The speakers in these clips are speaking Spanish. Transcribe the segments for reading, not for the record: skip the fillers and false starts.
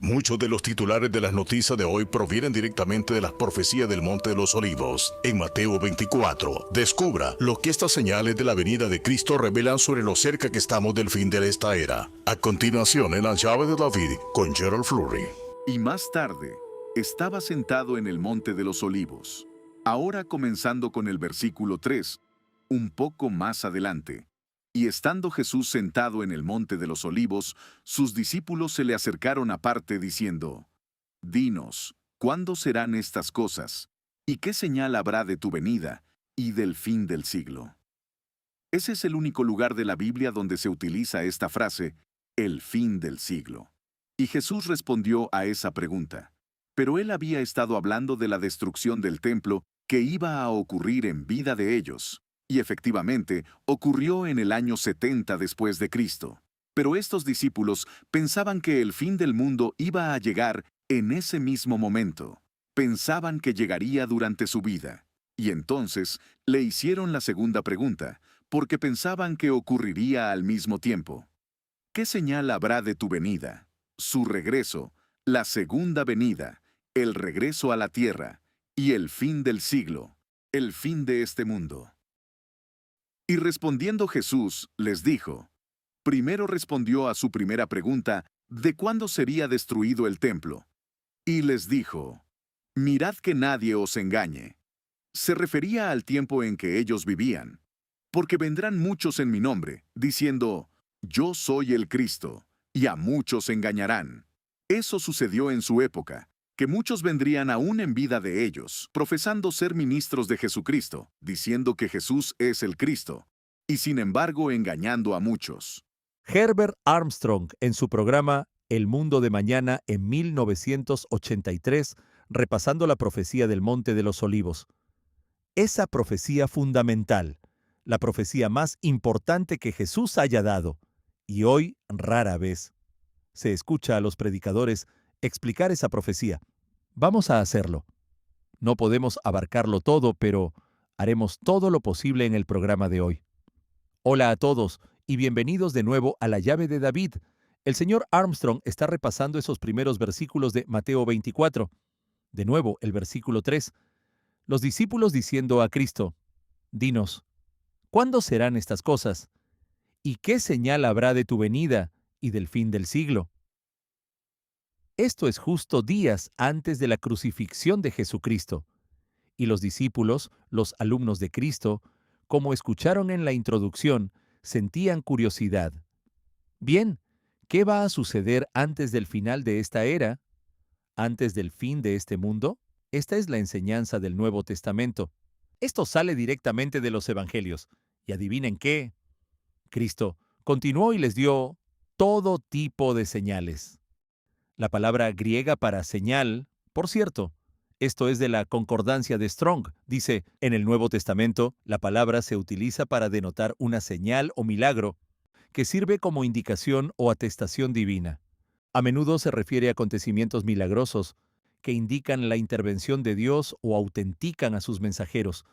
Muchos de los titulares de las noticias de hoy provienen directamente de las profecías del Monte de los Olivos. En Mateo 24, descubra lo que estas señales de la venida de Cristo revelan sobre lo cerca que estamos del fin de esta era. A continuación, en Las llaves de David, con Gerald Flurry. Y más tarde, estaba sentado en el Monte de los Olivos. Ahora comenzando con el versículo 3, un poco más adelante. Y estando Jesús sentado en el Monte de los Olivos, sus discípulos se le acercaron aparte diciendo: Dinos, ¿cuándo serán estas cosas? ¿Y qué señal habrá de tu venida y del fin del siglo? Ese es el único lugar de la Biblia donde se utiliza esta frase, el fin del siglo. Y Jesús respondió a esa pregunta. Pero él había estado hablando de la destrucción del templo que iba a ocurrir en vida de ellos. Y efectivamente, ocurrió en el año 70 después de Cristo. Pero estos discípulos pensaban que el fin del mundo iba a llegar en ese mismo momento. Pensaban que llegaría durante su vida. Y entonces le hicieron la segunda pregunta, porque pensaban que ocurriría al mismo tiempo. ¿Qué señal habrá de tu venida, su regreso, la segunda venida, el regreso a la tierra y el fin del siglo, el fin de este mundo? Y respondiendo Jesús, les dijo, primero respondió a su primera pregunta, ¿de cuándo sería destruido el templo? Y les dijo, mirad que nadie os engañe. Se refería al tiempo en que ellos vivían, porque vendrán muchos en mi nombre, diciendo, yo soy el Cristo, y a muchos engañarán. Eso sucedió en su época, que muchos vendrían aún en vida de ellos, profesando ser ministros de Jesucristo, diciendo que Jesús es el Cristo, y sin embargo engañando a muchos. Herbert Armstrong, en su programa El Mundo de Mañana en 1983, repasando la profecía del Monte de los Olivos. Esa profecía fundamental, la profecía más importante que Jesús haya dado, y hoy rara vez se escucha a los predicadores explicar esa profecía. Vamos a hacerlo. No podemos abarcarlo todo, pero haremos todo lo posible en el programa de hoy. Hola a todos y bienvenidos de nuevo a La llave de David. El señor Armstrong está repasando esos primeros versículos de Mateo 24. De nuevo, el versículo 3. Los discípulos diciendo a Cristo, dinos, ¿cuándo serán estas cosas? ¿Y qué señal habrá de tu venida y del fin del siglo? Esto es justo días antes de la crucifixión de Jesucristo. Y los discípulos, los alumnos de Cristo, como escucharon en la introducción, sentían curiosidad. Bien, ¿qué va a suceder antes del final de esta era? ¿Antes del fin de este mundo? Esta es la enseñanza del Nuevo Testamento. Esto sale directamente de los Evangelios. Y adivinen qué. Cristo continuó y les dio todo tipo de señales. La palabra griega para señal, por cierto, esto es de la concordancia de Strong. Dice, en el Nuevo Testamento, la palabra se utiliza para denotar una señal o milagro que sirve como indicación o atestación divina. A menudo se refiere a acontecimientos milagrosos que indican la intervención de Dios o autentican a sus mensajeros.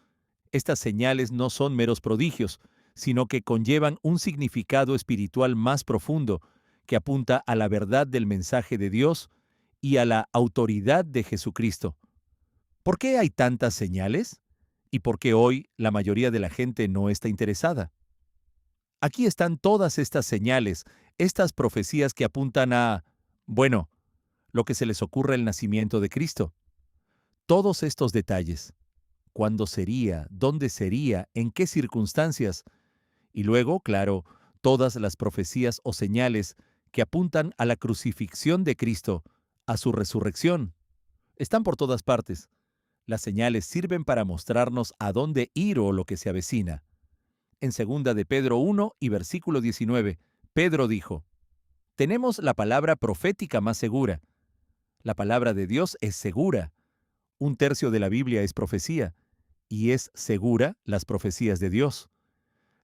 Estas señales no son meros prodigios, sino que conllevan un significado espiritual más profundo que apunta a la verdad del mensaje de Dios y a la autoridad de Jesucristo. ¿Por qué hay tantas señales? ¿Y por qué hoy la mayoría de la gente no está interesada? Aquí están todas estas señales, estas profecías que apuntan a, bueno, lo que se les ocurre el nacimiento de Cristo. Todos estos detalles. ¿Cuándo sería? ¿Dónde sería? ¿En qué circunstancias? Y luego, claro, todas las profecías o señales que apuntan a la crucifixión de Cristo, a su resurrección. Están por todas partes. Las señales sirven para mostrarnos a dónde ir o lo que se avecina. En 2 de Pedro 1 y versículo 19, Pedro dijo, tenemos la palabra profética más segura. La palabra de Dios es segura. 1/3 de la Biblia es profecía, y es segura las profecías de Dios.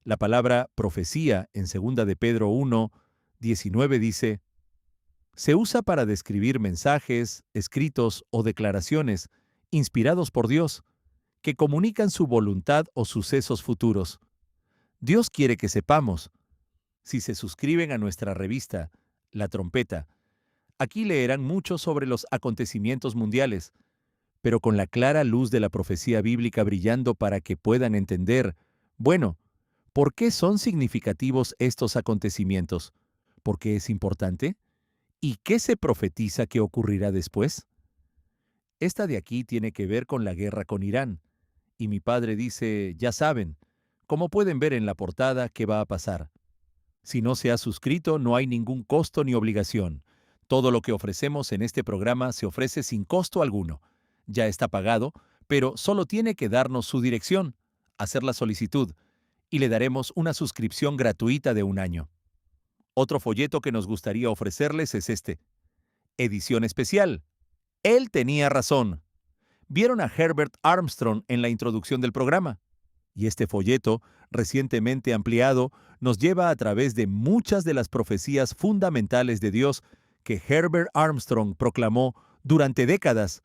La palabra profecía en 2 de Pedro 1, 19 dice, se usa para describir mensajes, escritos o declaraciones inspirados por Dios, que comunican su voluntad o sucesos futuros. Dios quiere que sepamos, si se suscriben a nuestra revista, La Trompeta, Aquí leerán mucho sobre los acontecimientos mundiales, pero con la clara luz de la profecía bíblica brillando para que puedan entender, bueno, ¿por qué son significativos estos acontecimientos? ¿Por qué es importante? ¿Y qué se profetiza que ocurrirá después? Esta de aquí tiene que ver con la guerra con Irán. Y mi padre dice, ya saben, como pueden ver en la portada, ¿qué va a pasar? Si no se ha suscrito, no hay ningún costo ni obligación. Todo lo que ofrecemos en este programa se ofrece sin costo alguno. Ya está pagado, pero solo tiene que darnos su dirección, hacer la solicitud, y le daremos una suscripción gratuita de 1 año. Otro folleto que nos gustaría ofrecerles es este. Edición especial. Él tenía razón. Vieron a Herbert Armstrong en la introducción del programa. Y este folleto, recientemente ampliado, nos lleva a través de muchas de las profecías fundamentales de Dios que Herbert Armstrong proclamó durante décadas,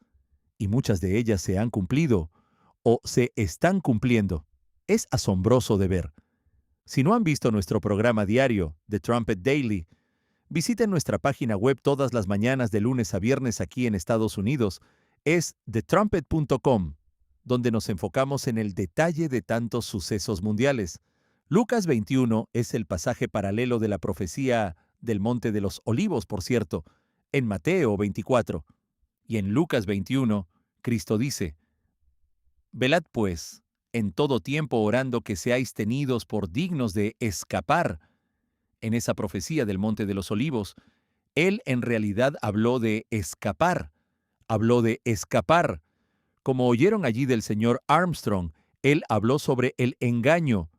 y muchas de ellas se han cumplido o se están cumpliendo. Es asombroso de ver. Si no han visto nuestro programa diario, The Trumpet Daily, visiten nuestra página web todas las mañanas de lunes a viernes aquí en Estados Unidos. Es thetrumpet.com, donde nos enfocamos en el detalle de tantos sucesos mundiales. Lucas 21 es el pasaje paralelo de la profecía del Monte de los Olivos, por cierto, en Mateo 24. Y en Lucas 21, Cristo dice, «Velad pues, en todo tiempo orando que seáis tenidos por dignos de escapar». En esa profecía del Monte de los Olivos, él en realidad habló de escapar. Habló de escapar. Como oyeron allí del señor Armstrong, él habló sobre el engaño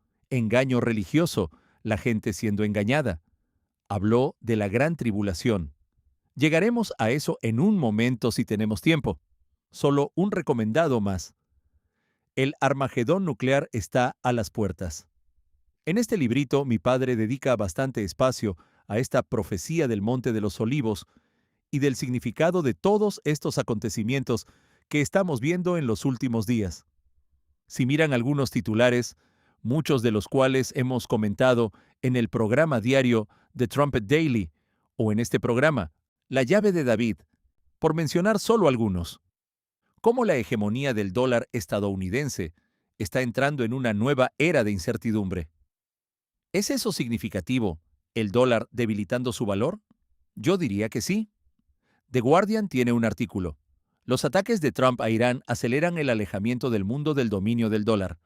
religioso, la gente siendo engañada. Habló de la gran tribulación. Llegaremos a eso en un momento si tenemos tiempo. Solo un recomendado más. El Armagedón nuclear está a las puertas. En este librito, mi padre dedica bastante espacio a esta profecía del Monte de los Olivos y del significado de todos estos acontecimientos que estamos viendo en los últimos días. Si miran algunos titulares, muchos de los cuales hemos comentado en el programa diario The Trumpet Daily o en este programa, La llave de David, por mencionar solo algunos. Cómo la hegemonía del dólar estadounidense está entrando en una nueva era de incertidumbre. ¿Es eso significativo, el dólar debilitando su valor? Yo diría que sí. The Guardian tiene un artículo. Los ataques de Trump a Irán aceleran el alejamiento del mundo del dominio del dólar.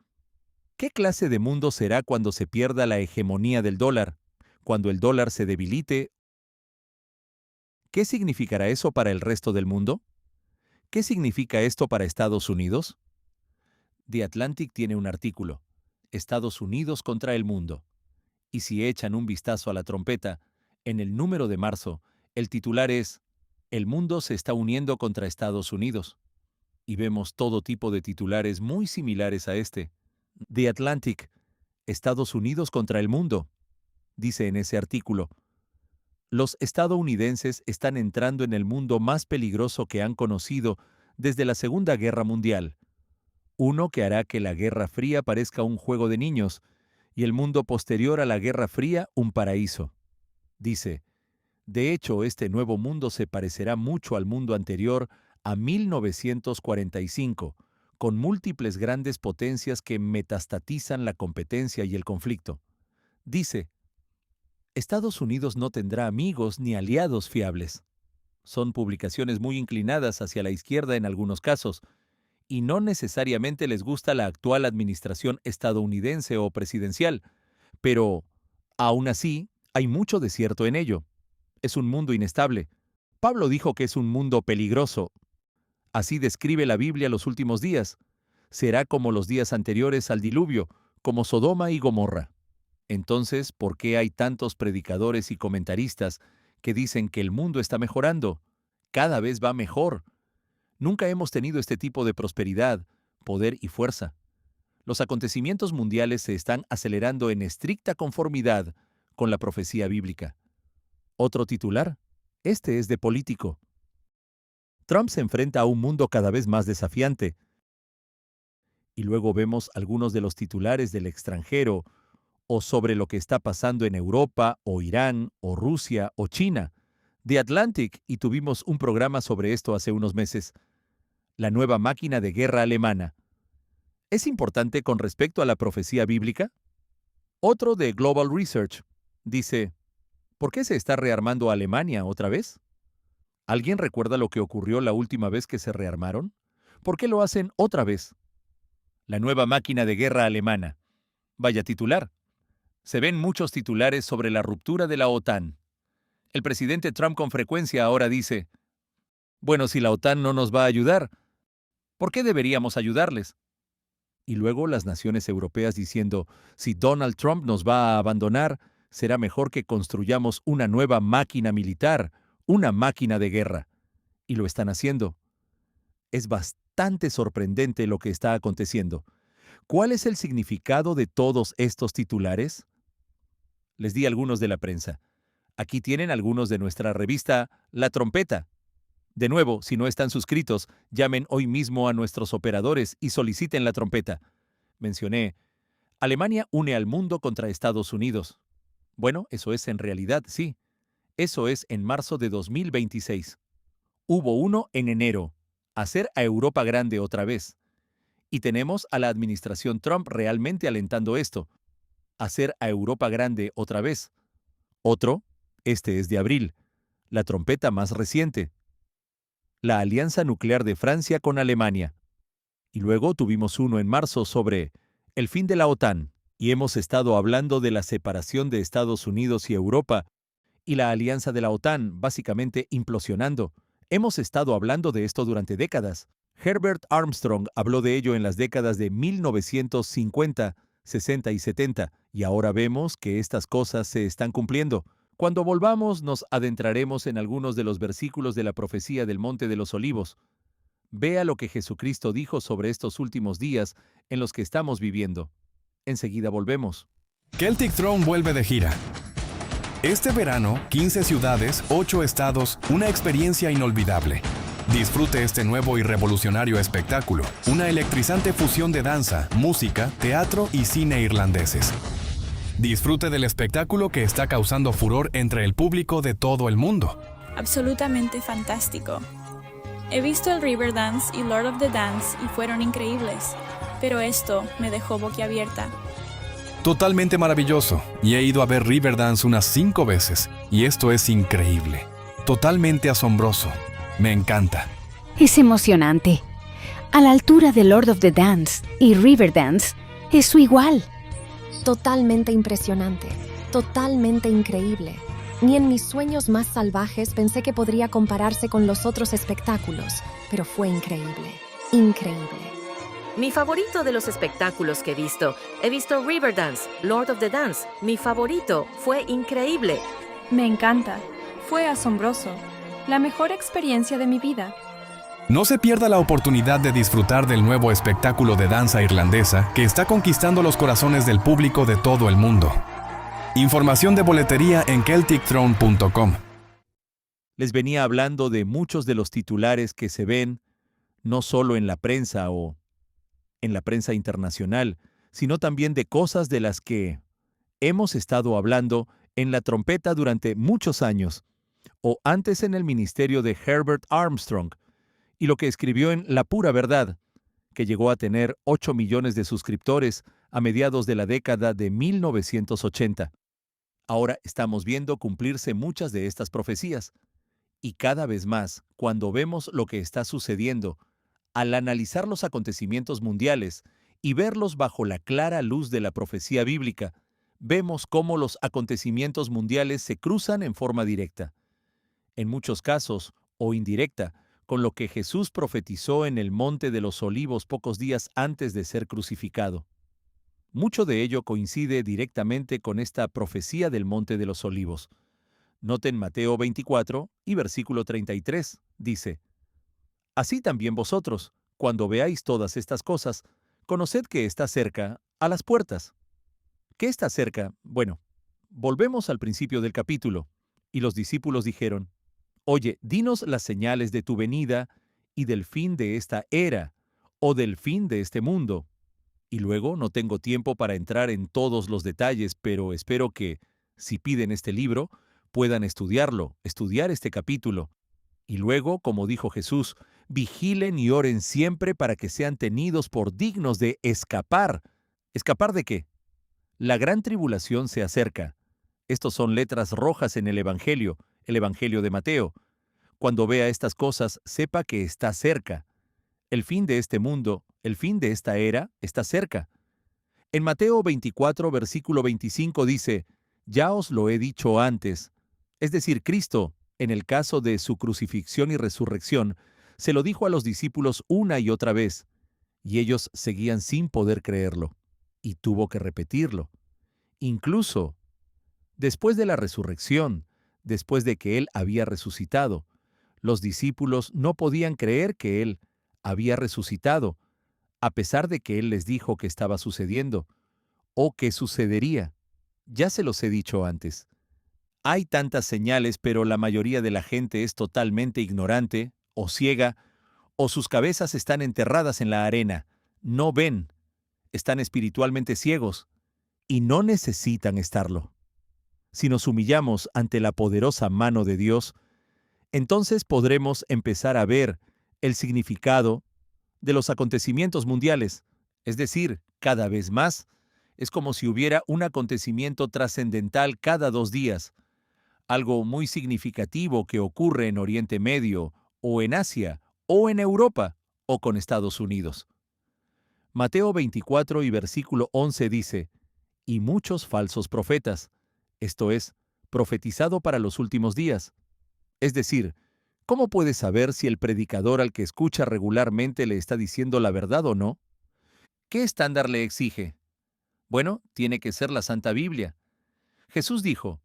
¿Qué clase de mundo será cuando se pierda la hegemonía del dólar? Cuando el dólar se debilite. ¿Qué significará eso para el resto del mundo? ¿Qué significa esto para Estados Unidos? The Atlantic tiene un artículo. Estados Unidos contra el mundo. Y si echan un vistazo a la trompeta, en el número de marzo, el titular es «El mundo se está uniendo contra Estados Unidos». Y vemos todo tipo de titulares muy similares a este. The Atlantic, Estados Unidos contra el mundo. Dice en ese artículo, los estadounidenses están entrando en el mundo más peligroso que han conocido desde la Segunda Guerra Mundial. Uno que hará que la Guerra Fría parezca un juego de niños y el mundo posterior a la Guerra Fría un paraíso. Dice, de hecho, este nuevo mundo se parecerá mucho al mundo anterior a 1945, con múltiples grandes potencias que metastatizan la competencia y el conflicto. Dice, Estados Unidos no tendrá amigos ni aliados fiables. Son publicaciones muy inclinadas hacia la izquierda en algunos casos, y no necesariamente les gusta la actual administración estadounidense o presidencial, pero, aún así, hay mucho de cierto en ello. Es un mundo inestable. Pablo dijo que es un mundo peligroso. Así describe la Biblia los últimos días. Será como los días anteriores al diluvio, como Sodoma y Gomorra. Entonces, ¿por qué hay tantos predicadores y comentaristas que dicen que el mundo está mejorando? Cada vez va mejor. Nunca hemos tenido este tipo de prosperidad, poder y fuerza. Los acontecimientos mundiales se están acelerando en estricta conformidad con la profecía bíblica. Otro titular. Este es de político. Trump se enfrenta a un mundo cada vez más desafiante. Y luego vemos algunos de los titulares del extranjero o sobre lo que está pasando en Europa, o Irán, o Rusia, o China. The Atlantic, y tuvimos un programa sobre esto hace unos meses. La nueva máquina de guerra alemana. ¿Es importante con respecto a la profecía bíblica? Otro de Global Research dice, ¿por qué se está rearmando Alemania otra vez? ¿Alguien recuerda lo que ocurrió la última vez que se rearmaron? ¿Por qué lo hacen otra vez? La nueva máquina de guerra alemana. Vaya titular. Se ven muchos titulares sobre la ruptura de la OTAN. El presidente Trump con frecuencia ahora dice, bueno, si la OTAN no nos va a ayudar, ¿por qué deberíamos ayudarles? Y luego las naciones europeas diciendo, si Donald Trump nos va a abandonar, será mejor que construyamos una nueva máquina militar, una máquina de guerra. Y lo están haciendo. Es bastante sorprendente lo que está aconteciendo. ¿Cuál es el significado de todos estos titulares? Les di algunos de la prensa. Aquí tienen algunos de nuestra revista La Trompeta. De nuevo, si no están suscritos, llamen hoy mismo a nuestros operadores y soliciten La Trompeta. Mencioné, Alemania une al mundo contra Estados Unidos. Bueno, eso es en realidad, sí. Eso es en marzo de 2026. Hubo uno en enero. Hacer a Europa grande otra vez. Y tenemos a la administración Trump realmente alentando esto. Hacer a Europa grande otra vez. Otro, este es de abril. La trompeta más reciente. La alianza nuclear de Francia con Alemania. Y luego tuvimos uno en marzo sobre el fin de la OTAN. Y hemos estado hablando de la separación de Estados Unidos y Europa y la alianza de la OTAN básicamente implosionando. Hemos estado hablando de esto durante décadas. Herbert Armstrong habló de ello en las décadas de 1950, 60 y 70, y ahora vemos que estas cosas se están cumpliendo. Cuando volvamos nos adentraremos en algunos de los versículos de la profecía del Monte de los Olivos. Vea lo que Jesucristo dijo sobre estos últimos días en los que estamos viviendo. Enseguida volvemos. Celtic Throne vuelve de gira. Este verano, 15 ciudades, 8 estados, una experiencia inolvidable. Disfrute este nuevo y revolucionario espectáculo, una electrizante fusión de danza, música, teatro y cine irlandeses. Disfrute del espectáculo que está causando furor entre el público de todo el mundo. Absolutamente fantástico. He visto el Riverdance y Lord of the Dance y fueron increíbles, pero esto me dejó boquiabierta. Totalmente maravilloso, y he ido a ver Riverdance unas 5 veces, y esto es increíble. Totalmente asombroso. Me encanta. Es emocionante. A la altura de Lord of the Dance y Riverdance, es su igual. Totalmente impresionante, totalmente increíble. Ni en mis sueños más salvajes pensé que podría compararse con los otros espectáculos, pero fue increíble, increíble. Mi favorito de los espectáculos que he visto Riverdance, Lord of the Dance. Mi favorito, fue increíble. Me encanta, fue asombroso, la mejor experiencia de mi vida. No se pierda la oportunidad de disfrutar del nuevo espectáculo de danza irlandesa que está conquistando los corazones del público de todo el mundo. Información de boletería en celticthrone.com. Les venía hablando de muchos de los titulares que se ven no solo en la prensa o en la prensa internacional, sino también de cosas de las que hemos estado hablando en la trompeta durante muchos años, o antes en el ministerio de Herbert Armstrong, y lo que escribió en La Pura Verdad, que llegó a tener 8 millones de suscriptores a mediados de la década de 1980. Ahora estamos viendo cumplirse muchas de estas profecías, y cada vez más, cuando vemos lo que está sucediendo, al analizar los acontecimientos mundiales y verlos bajo la clara luz de la profecía bíblica, vemos cómo los acontecimientos mundiales se cruzan en forma directa, en muchos casos, o indirecta, con lo que Jesús profetizó en el Monte de los Olivos pocos días antes de ser crucificado. Mucho de ello coincide directamente con esta profecía del Monte de los Olivos. Noten Mateo 24 y versículo 33, dice: Así también vosotros, cuando veáis todas estas cosas, conoced que está cerca, a las puertas. ¿Qué está cerca? Bueno, volvemos al principio del capítulo. Y los discípulos dijeron: Oye, dinos las señales de tu venida y del fin de esta era, o del fin de este mundo. Y luego no tengo tiempo para entrar en todos los detalles, pero espero que, si piden este libro, puedan estudiarlo, estudiar este capítulo. Y luego, como dijo Jesús, vigilen y oren siempre para que sean tenidos por dignos de escapar. ¿Escapar de qué? La gran tribulación se acerca. Estos son letras rojas en el Evangelio de Mateo. Cuando vea estas cosas, sepa que está cerca. El fin de este mundo, el fin de esta era, está cerca. En Mateo 24, versículo 25 dice, «Ya os lo he dicho antes». Es decir, Cristo, en el caso de su crucifixión y resurrección, se lo dijo a los discípulos una y otra vez, y ellos seguían sin poder creerlo, y tuvo que repetirlo. Incluso después de la resurrección, después de que Él había resucitado, los discípulos no podían creer que Él había resucitado, a pesar de que Él les dijo que estaba sucediendo, o que sucedería. Ya se los he dicho antes. Hay tantas señales, pero la mayoría de la gente es totalmente ignorante, o ciega, o sus cabezas están enterradas en la arena. No ven, están espiritualmente ciegos, y no necesitan estarlo. Si nos humillamos ante la poderosa mano de Dios, entonces podremos empezar a ver el significado de los acontecimientos mundiales. Es decir, cada vez más, es como si hubiera un acontecimiento trascendental cada 2 días, algo muy significativo que ocurre en Oriente Medio, o en Asia, o en Europa, o con Estados Unidos. Mateo 24 y versículo 11 dice, «Y muchos falsos profetas», esto es, profetizado para los últimos días. Es decir, ¿cómo puede saber si el predicador al que escucha regularmente le está diciendo la verdad o no? ¿Qué estándar le exige? Bueno, tiene que ser la Santa Biblia. Jesús dijo,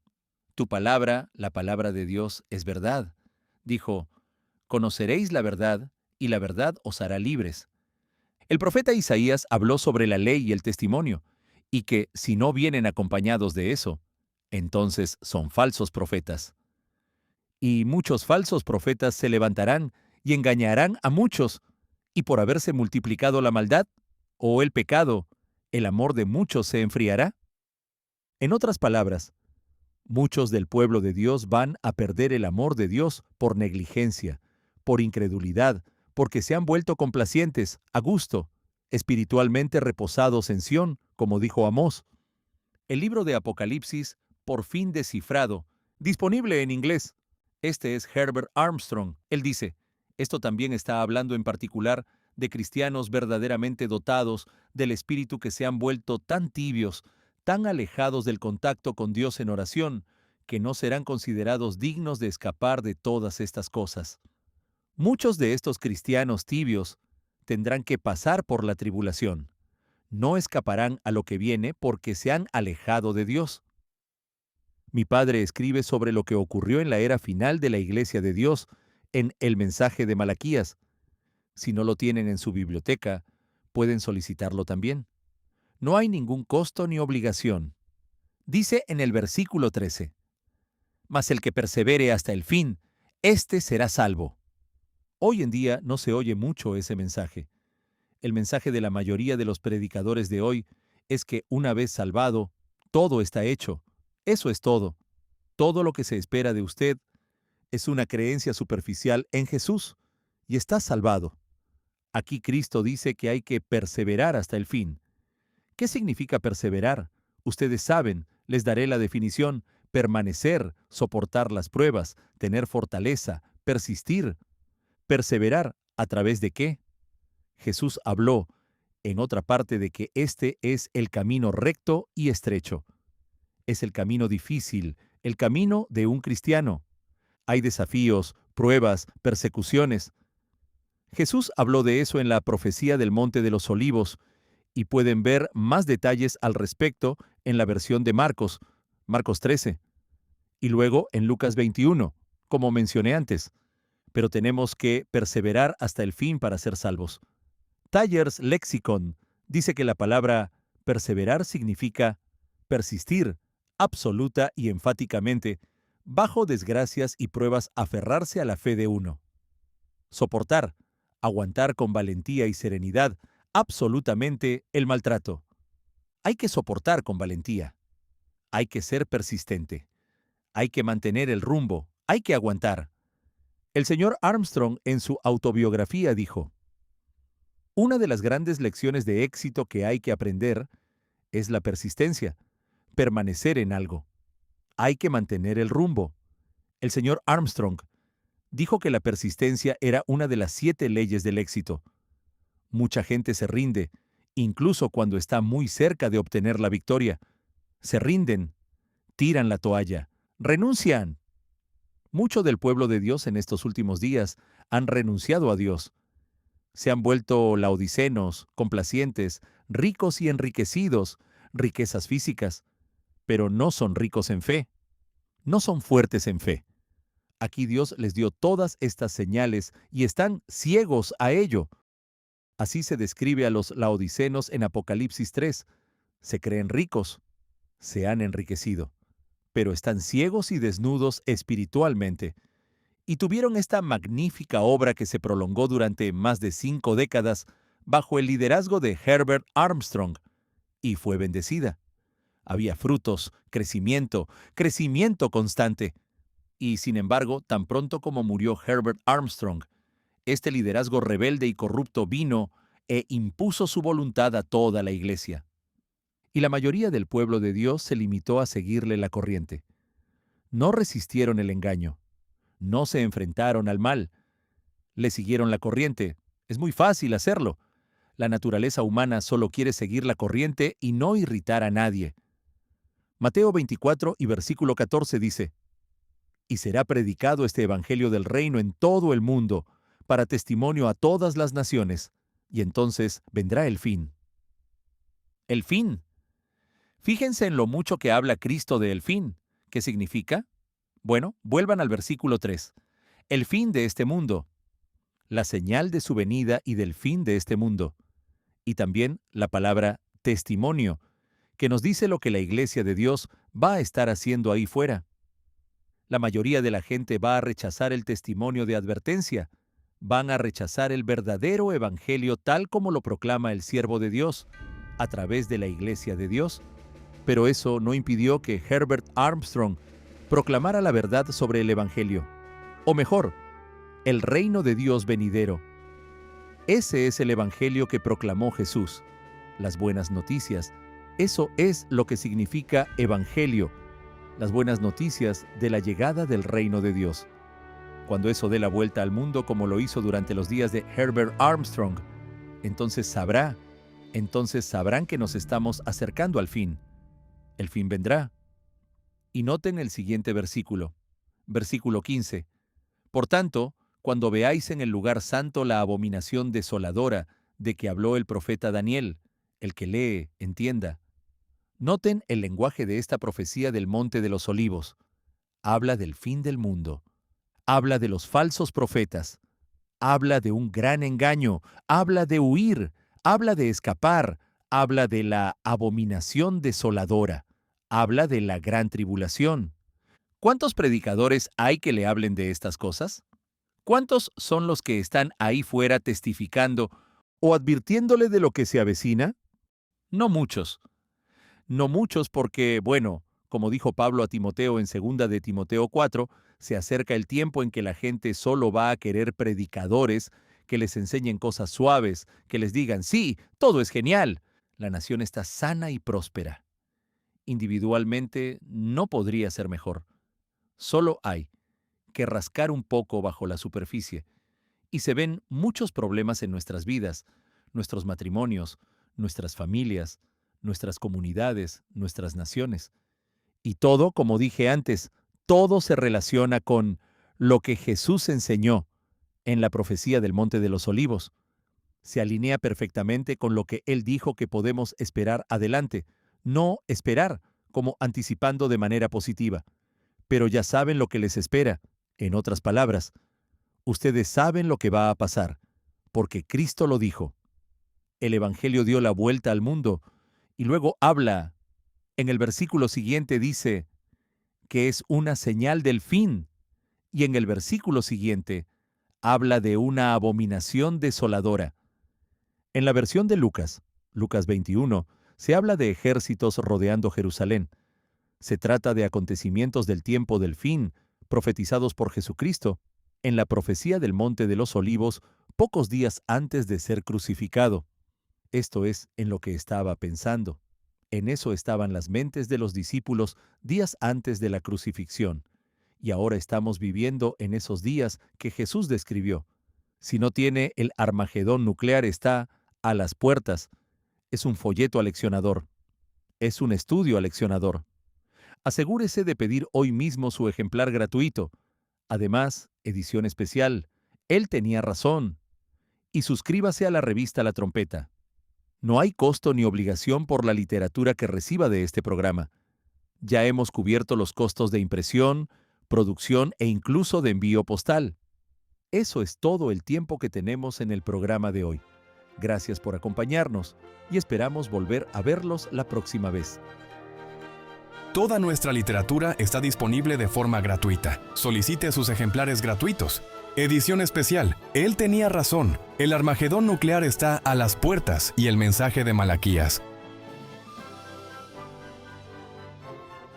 «Tu palabra, la palabra de Dios, es verdad». Dijo, «Conoceréis la verdad, y la verdad os hará libres». El profeta Isaías habló sobre la ley y el testimonio, y que si no vienen acompañados de eso, entonces son falsos profetas. Y muchos falsos profetas se levantarán y engañarán a muchos, y por haberse multiplicado la maldad, o el pecado, el amor de muchos se enfriará. En otras palabras, muchos del pueblo de Dios van a perder el amor de Dios por negligencia, por incredulidad, porque se han vuelto complacientes, a gusto, espiritualmente reposados en Sión, como dijo Amós. El libro de Apocalipsis, por fin descifrado, disponible en inglés. Este es Herbert Armstrong. Él dice, esto también está hablando en particular de cristianos verdaderamente dotados del Espíritu que se han vuelto tan tibios, tan alejados del contacto con Dios en oración, que no serán considerados dignos de escapar de todas estas cosas. Muchos de estos cristianos tibios tendrán que pasar por la tribulación. No escaparán a lo que viene porque se han alejado de Dios. Mi padre escribe sobre lo que ocurrió en la era final de la Iglesia de Dios en El mensaje de Malaquías. Si no lo tienen en su biblioteca, pueden solicitarlo también. No hay ningún costo ni obligación. Dice en el versículo 13, «Mas el que persevere hasta el fin, éste será salvo». Hoy en día no se oye mucho ese mensaje. El mensaje de la mayoría de los predicadores de hoy es que una vez salvado, todo está hecho. Eso es todo. Todo lo que se espera de usted es una creencia superficial en Jesús y está salvado. Aquí Cristo dice que hay que perseverar hasta el fin. ¿Qué significa perseverar? Ustedes saben, les daré la definición: permanecer, soportar las pruebas, tener fortaleza, persistir. ¿Perseverar a través de qué? Jesús habló en otra parte de que este es el camino recto y estrecho. Es el camino difícil, el camino de un cristiano. Hay desafíos, pruebas, persecuciones. Jesús habló de eso en la profecía del Monte de los Olivos, y pueden ver más detalles al respecto en la versión de Marcos 13, y luego en Lucas 21, como mencioné antes. Pero tenemos que perseverar hasta el fin para ser salvos. Tyers Lexicon dice que la palabra perseverar significa persistir, absoluta y enfáticamente, bajo desgracias y pruebas, aferrarse a la fe de uno. Soportar, aguantar con valentía y serenidad, absolutamente, el maltrato. Hay que soportar con valentía. Hay que ser persistente. Hay que mantener el rumbo, hay que aguantar. El señor Armstrong en su autobiografía dijo: una de las grandes lecciones de éxito que hay que aprender es la persistencia, permanecer en algo. Hay que mantener el rumbo. El señor Armstrong dijo que la persistencia era una de las 7 leyes del éxito. Mucha gente se rinde, incluso cuando está muy cerca de obtener la victoria. Se rinden, tiran la toalla, renuncian. Mucho del pueblo de Dios en estos últimos días han renunciado a Dios. Se han vuelto laodicenos, complacientes, ricos y enriquecidos, riquezas físicas, pero no son ricos en fe. No son fuertes en fe. Aquí Dios les dio todas estas señales y están ciegos a ello. Así se describe a los laodicenos en Apocalipsis 3. Se creen ricos, se han enriquecido, pero están ciegos y desnudos espiritualmente. Y tuvieron esta magnífica obra que se prolongó durante más de 5 décadas bajo el liderazgo de Herbert Armstrong, y fue bendecida. Había frutos, crecimiento constante. Y sin embargo, tan pronto como murió Herbert Armstrong, este liderazgo rebelde y corrupto vino e impuso su voluntad a toda la iglesia. Y la mayoría del pueblo de Dios se limitó a seguirle la corriente. No resistieron el engaño. No se enfrentaron al mal. Le siguieron la corriente. Es muy fácil hacerlo. La naturaleza humana solo quiere seguir la corriente y no irritar a nadie. Mateo 24 y versículo 14 dice: y será predicado este evangelio del reino en todo el mundo, para testimonio a todas las naciones, y entonces vendrá el fin. El fin. Fíjense en lo mucho que habla Cristo de el fin. ¿Qué significa? Bueno, vuelvan al versículo 3. El fin de este mundo. La señal de su venida y del fin de este mundo. Y también la palabra testimonio, que nos dice lo que la iglesia de Dios va a estar haciendo ahí fuera. La mayoría de la gente va a rechazar el testimonio de advertencia. Van a rechazar el verdadero evangelio tal como lo proclama el siervo de Dios, a través de la iglesia de Dios. Pero eso no impidió que Herbert Armstrong proclamara la verdad sobre el evangelio. O mejor, el reino de Dios venidero. Ese es el evangelio que proclamó Jesús. Las buenas noticias. Eso es lo que significa evangelio. Las buenas noticias de la llegada del reino de Dios. Cuando eso dé la vuelta al mundo como lo hizo durante los días de Herbert Armstrong, entonces sabrán que nos estamos acercando al fin. El fin vendrá. Y noten el siguiente versículo. Versículo 15. Por tanto, cuando veáis en el lugar santo la abominación desoladora de que habló el profeta Daniel, el que lee, entienda. Noten el lenguaje de esta profecía del Monte de los Olivos. Habla del fin del mundo. Habla de los falsos profetas. Habla de un gran engaño. Habla de huir. Habla de escapar. Habla de la abominación desoladora. Habla de la gran tribulación. ¿Cuántos predicadores hay que le hablen de estas cosas? ¿Cuántos son los que están ahí fuera testificando o advirtiéndole de lo que se avecina? No muchos. No muchos porque, bueno, como dijo Pablo a Timoteo en 2 de Timoteo 4, se acerca el tiempo en que la gente solo va a querer predicadores que les enseñen cosas suaves, que les digan, sí, todo es genial. La nación está sana y próspera. Individualmente no podría ser mejor. Solo hay que rascar un poco bajo la superficie y se ven muchos problemas en nuestras vidas, nuestros matrimonios, nuestras familias, nuestras comunidades, nuestras naciones. Y todo, como dije antes, todo se relaciona con lo que Jesús enseñó en la profecía del Monte de los Olivos. Se alinea perfectamente con lo que Él dijo que podemos esperar adelante. No esperar, como anticipando de manera positiva. Pero ya saben lo que les espera. En otras palabras, ustedes saben lo que va a pasar, porque Cristo lo dijo. El Evangelio dio la vuelta al mundo, y luego habla, en el versículo siguiente dice, que es una señal del fin, y en el versículo siguiente habla de una abominación desoladora. En la versión de Lucas 21, se habla de ejércitos rodeando Jerusalén. Se trata de acontecimientos del tiempo del fin, profetizados por Jesucristo, en la profecía del Monte de los Olivos, pocos días antes de ser crucificado. Esto es en lo que estaba pensando. En eso estaban las mentes de los discípulos días antes de la crucifixión. Y ahora estamos viviendo en esos días que Jesús describió. Si no tiene el Armagedón nuclear, está a las puertas. Es un folleto aleccionador. Es un estudio aleccionador. Asegúrese de pedir hoy mismo su ejemplar gratuito. Además, edición especial, Él tenía razón. Y suscríbase a la revista La Trompeta. No hay costo ni obligación por la literatura que reciba de este programa. Ya hemos cubierto los costos de impresión, producción e incluso de envío postal. Eso es todo el tiempo que tenemos en el programa de hoy. Gracias por acompañarnos y esperamos volver a verlos la próxima vez. Toda nuestra literatura está disponible de forma gratuita. Solicite sus ejemplares gratuitos. Edición especial. Él tenía razón. El Armagedón nuclear está a las puertas y el mensaje de Malaquías.